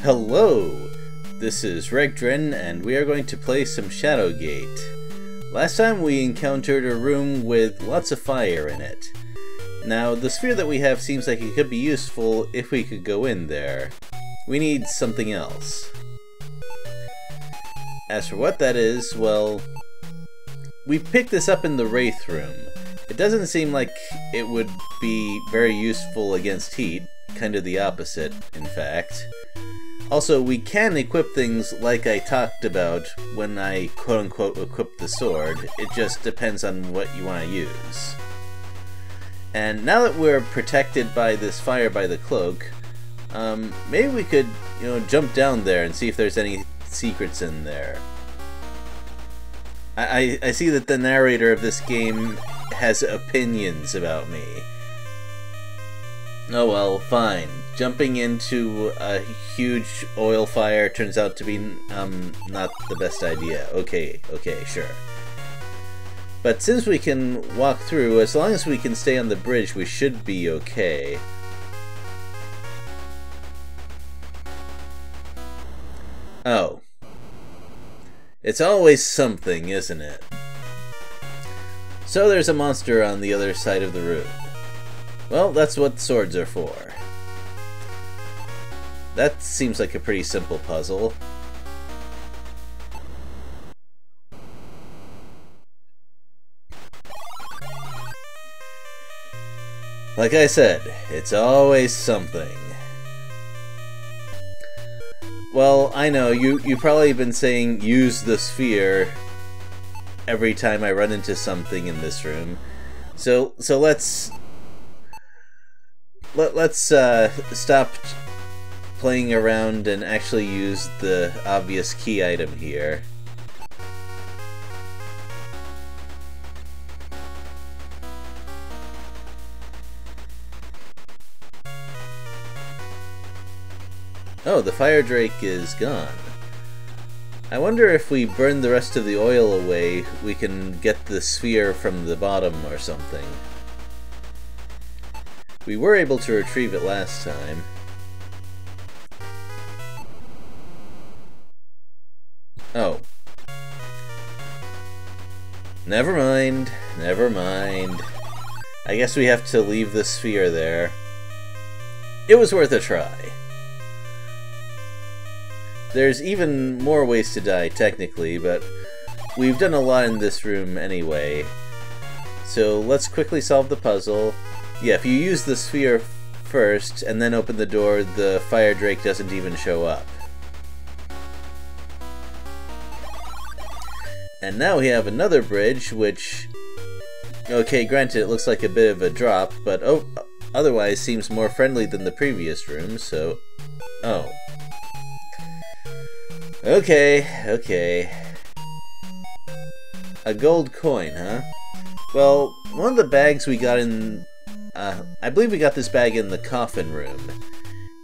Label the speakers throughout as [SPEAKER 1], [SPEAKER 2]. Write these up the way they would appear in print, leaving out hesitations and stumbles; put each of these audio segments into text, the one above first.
[SPEAKER 1] Hello! This is Regdrin, and we are going to play some Shadowgate. Last time we encountered a room with lots of fire in it. Now, the sphere that we have seems like it could be useful if we could go in there. We need something else. As for what that is, well, we picked this up in the Wraith room. It doesn't seem like it would be very useful against heat, kind of the opposite, in fact. Also, we can equip things like I talked about when I quote-unquote equip the sword. It just depends on what you want to use. And now that we're protected by this fire by the cloak, maybe we could, jump down there and see if there's any secrets in there. I see that the narrator of this game has opinions about me. Oh well, fine. Jumping into a huge oil fire turns out to be, not the best idea. Okay, sure. But since we can walk through, as long as we can stay on the bridge, we should be okay. Oh. It's always something, isn't it? So there's a monster on the other side of the room. Well, that's what swords are for. That seems like a pretty simple puzzle. Like I said, it's always something. Well, I know, you've probably been saying use the sphere every time I run into something in this room. So let's stop playing around and actually use the obvious key item here. Oh, the fire drake is gone. I wonder if we burn the rest of the oil away, we can get the sphere from the bottom or something. We were able to retrieve it last time. Oh. Never mind. I guess we have to leave the sphere there. It was worth a try. There's even more ways to die, technically, but we've done a lot in this room anyway. So let's quickly solve the puzzle. Yeah, if you use the sphere first and then open the door, the fire drake doesn't even show up. And now we have another bridge, which... okay, granted, it looks like a bit of a drop, but otherwise seems more friendly than the previous room, so... oh. Okay. A gold coin, huh? Well, one of the bags we got in... I believe we got this bag in the coffin room.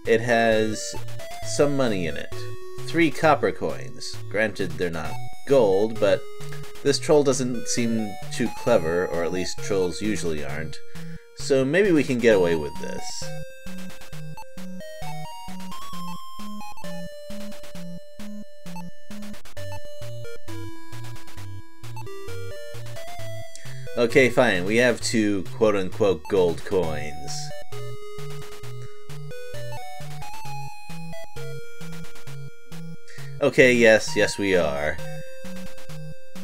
[SPEAKER 1] It has some money in it. 3 copper coins. Granted, they're not gold, but this troll doesn't seem too clever, or at least trolls usually aren't. So maybe we can get away with this. Okay, fine, we have 2 quote-unquote gold coins. Okay, yes we are.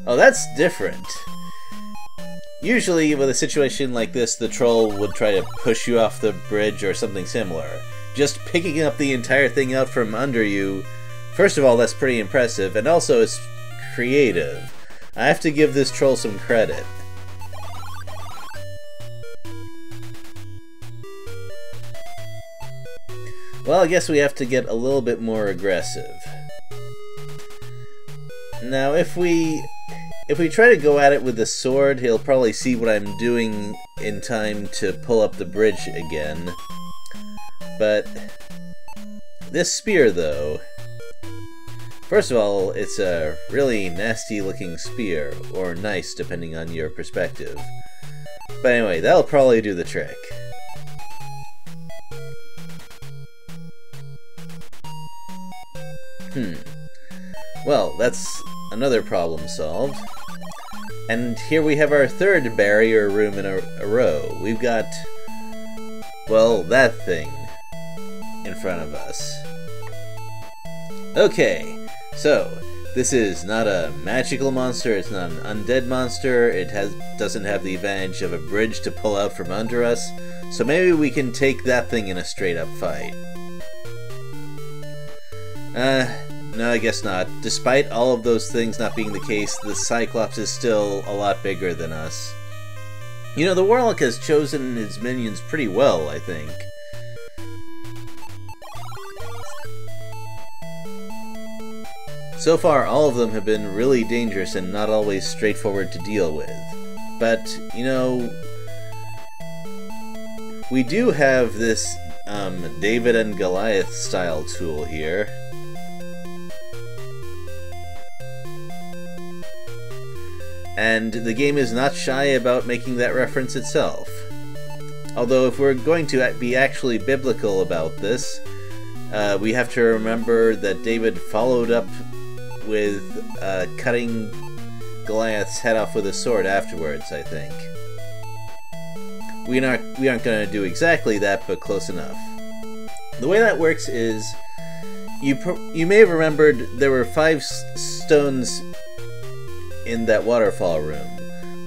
[SPEAKER 1] Oh, that's different. Usually, with a situation like this, the troll would try to push you off the bridge or something similar. Just picking up the entire thing out from under you, first of all, that's pretty impressive, and also it's creative. I have to give this troll some credit. Well, I guess we have to get a little bit more aggressive. Now, if we try to go at it with the sword, he'll probably see what I'm doing in time to pull up the bridge again. But this spear, though... first of all, it's a really nasty-looking spear, or nice, depending on your perspective. But anyway, that'll probably do the trick. Well, that's another problem solved. And here we have our third barrier room in a row. We've got, well, that thing in front of us. Okay, so this is not a magical monster, it's not an undead monster, it doesn't have the advantage of a bridge to pull out from under us, so maybe we can take that thing in a straight-up fight. No, I guess not. Despite all of those things not being the case, the Cyclops is still a lot bigger than us. You know, the Warlock has chosen his minions pretty well, I think. So far, all of them have been really dangerous and not always straightforward to deal with. But, you know, we do have this David and Goliath style tool here. And the game is not shy about making that reference itself. Although if we're going to be actually biblical about this, we have to remember that David followed up with cutting Goliath's head off with a sword afterwards, I think. We aren't going to do exactly that, but close enough. The way that works is, you may have remembered there were 5 stones in that waterfall room.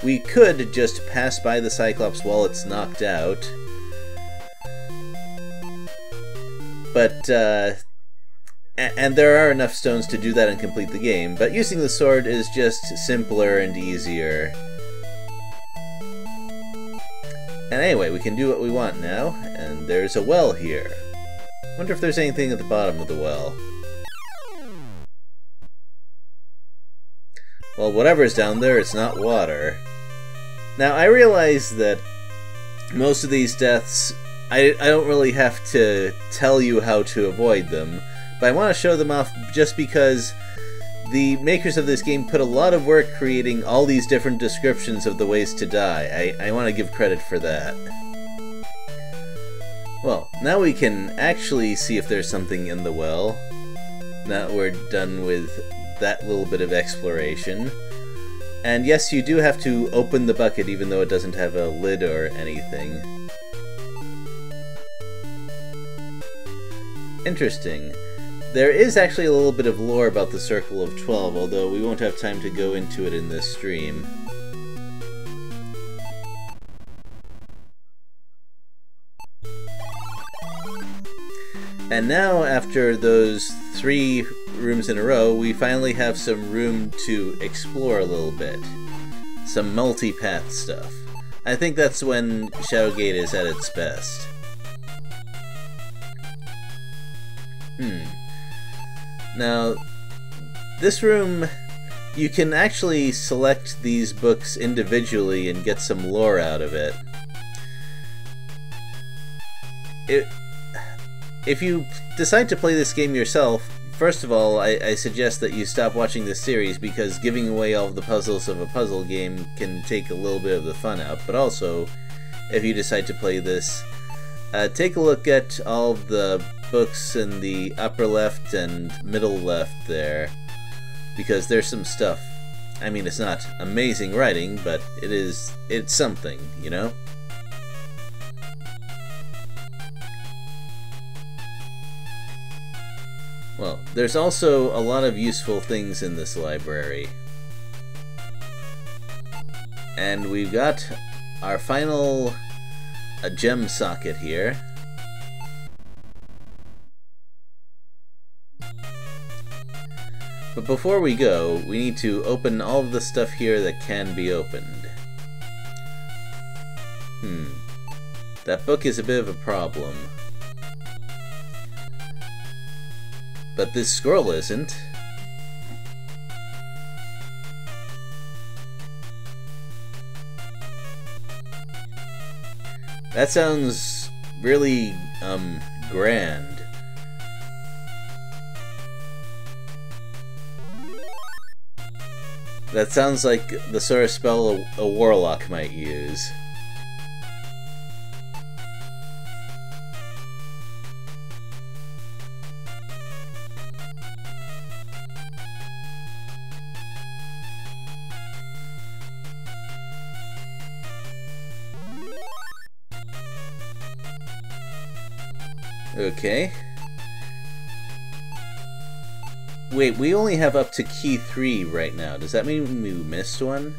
[SPEAKER 1] We could just pass by the Cyclops while it's knocked out, but and there are enough stones to do that and complete the game, but using the sword is just simpler and easier. And anyway, we can do what we want now, and there's a well here. Wonder if there's anything at the bottom of the well. Well, whatever's down there, it's not water. Now, I realize that most of these deaths, I don't really have to tell you how to avoid them, but I want to show them off just because the makers of this game put a lot of work creating all these different descriptions of the ways to die. I want to give credit for that. Well, now we can actually see if there's something in the well. Now we're done with that little bit of exploration. And yes, you do have to open the bucket even though it doesn't have a lid or anything. Interesting. There is actually a little bit of lore about the Circle of 12, although we won't have time to go into it in this stream. And now, after those 3 rooms in a row, we finally have some room to explore a little bit. Some multi-path stuff. I think that's when Shadowgate is at its best. Now, this room, you can actually select these books individually and get some lore out of it. If you decide to play this game yourself, first of all, I suggest that you stop watching this series because giving away all of the puzzles of a puzzle game can take a little bit of the fun out. But also, if you decide to play this, take a look at all of the books in the upper left and middle left there, because there's some stuff. I mean, it's not amazing writing, but it's something, you know? Well, there's also a lot of useful things in this library. And we've got our final gem socket here. But before we go, we need to open all of the stuff here that can be opened. That book is a bit of a problem. But this scroll isn't. That sounds really, grand. That sounds like the sort of spell a warlock might use. Okay. Wait, we only have up to key 3 right now. Does that mean we missed one?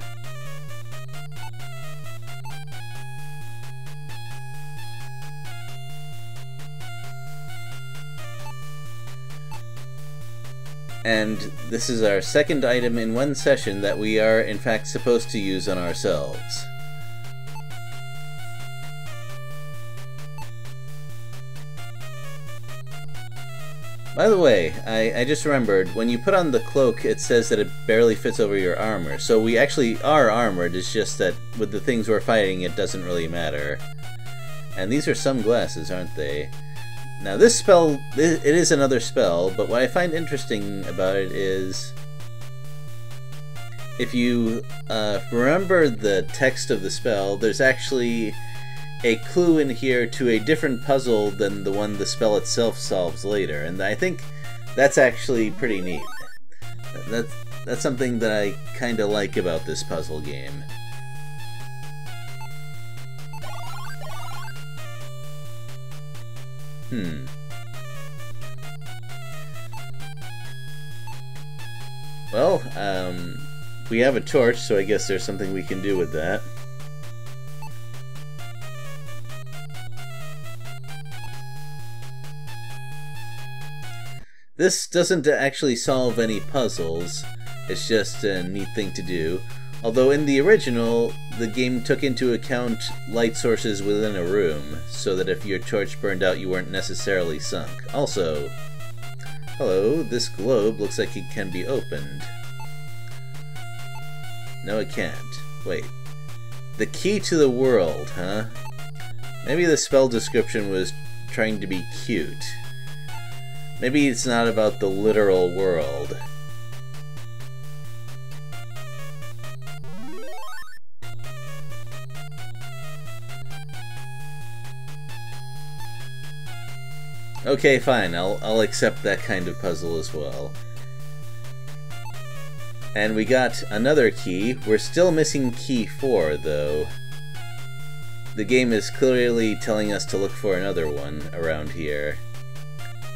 [SPEAKER 1] And this is our second item in one session that we are in fact supposed to use on ourselves. By the way, I just remembered, when you put on the cloak it says that it barely fits over your armor, so we actually are armored, it's just that with the things we're fighting it doesn't really matter. And these are sunglasses, aren't they? Now this spell, it is another spell, but what I find interesting about it is if you remember the text of the spell, there's actually a clue in here to a different puzzle than the one the spell itself solves later, and I think that's actually pretty neat. That's something that I kinda like about this puzzle game. Well, we have a torch, so I guess there's something we can do with that. This doesn't actually solve any puzzles, it's just a neat thing to do. Although in the original, the game took into account light sources within a room, so that if your torch burned out you weren't necessarily sunk. Also, hello, this globe looks like it can be opened. No, it can't. Wait. The key to the world, huh? Maybe the spell description was trying to be cute. Maybe it's not about the literal world. Okay, fine, I'll accept that kind of puzzle as well. And we got another key. We're still missing key 4, though. The game is clearly telling us to look for another one around here.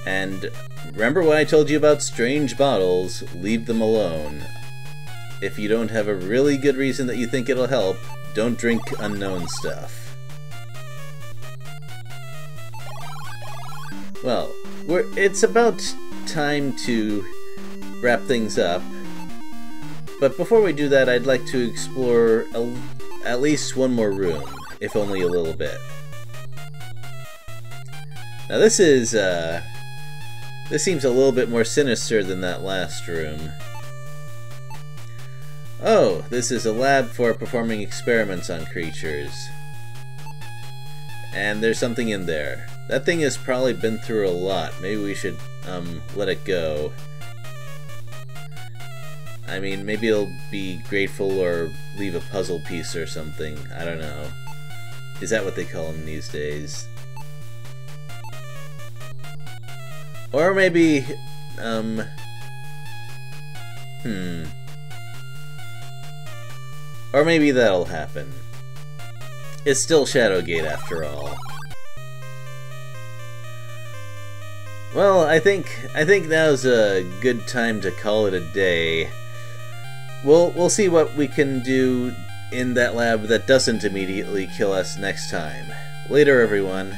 [SPEAKER 1] And remember what I told you about strange bottles? Leave them alone. If you don't have a really good reason that you think it'll help, don't drink unknown stuff. Well, it's about time to wrap things up. But before we do that, I'd like to explore at least one more room, if only a little bit. Now this seems a little bit more sinister than that last room. Oh, this is a lab for performing experiments on creatures. And there's something in there. That thing has probably been through a lot. Maybe we should, let it go. I mean, maybe it'll be grateful or leave a puzzle piece or something. I don't know. Is that what they call them these days? Or maybe, Or maybe that'll happen. It's still Shadowgate after all. Well, I think now's a good time to call it a day. We'll see what we can do in that lab that doesn't immediately kill us next time. Later, everyone.